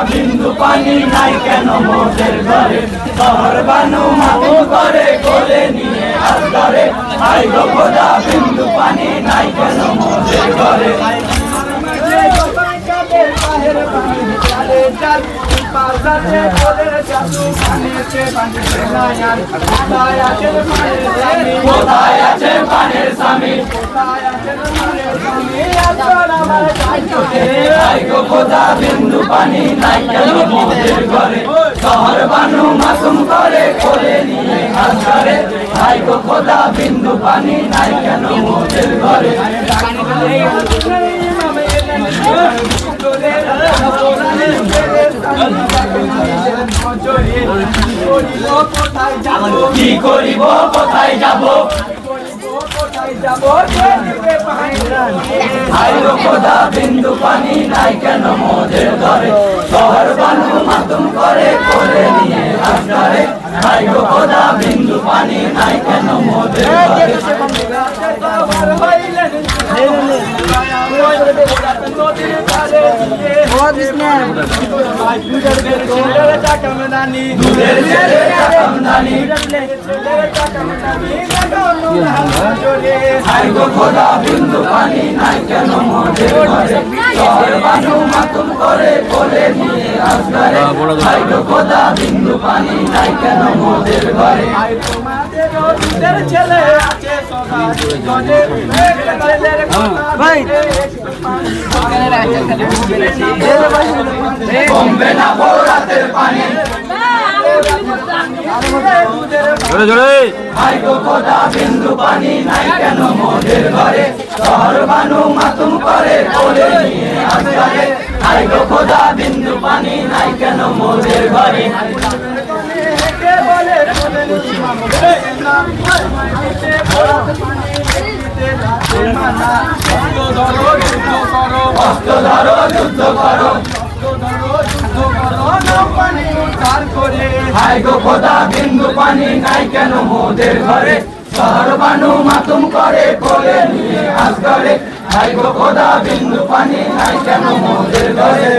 बिंदु पानी नाई केन मोদের ঘরে শহর বানু মাতুম করে কোলে নিয়ে আসরে আই গো খোদা বিন্দু পানি নাই কেন মোদের ঘরে কোথায় আছে পানের স্বামী আই গো খোদা বিন্দু পানি নাই কেন মোদের ঘরে শহর বানু মাসুম করে কোলে নিয়ে আসরে আই গো খোদা বিন্দু পানি নাই কেন মোদের ঘরে কি করিব কোথায় যাব আই গো খোদা বিন্দু পানি নাই কেন মোদের ঘরে শহর বানু মাতুম করে কোলে নিয়ে আসরে আই গো খোদা বিন্দু পানি নাই কেন মোদের ঘরে আই গো খোদা বিন্দু পানি নাই কেন মোদের ঘরে শহর বানু মাতুম করে কোলে নিয়ে আসরে আই গো খোদা বিন্দু পানি নাই কেন মোদের ঘরে ছেলে আছে কমবে না ভোরাতের পানি আই গো খোদা বিন্দু পানি নাই কেন মোদের ঘরে শহর বানু মাতুম করে কোলে নিয়ে আসরে আই গো খোদা বিন্দু পানি নাই কেন মোদের ঘরে অস্ত্র ধরো যুদ্ধ করো আই গো খোদা বিন্দু পানি নাই কেন মোদের ঘরে শহর বানু মাতুম করে কোলে নিয়ে আসরে আই গো খোদা বিন্দু পানি নাই কেন মোদের ঘরে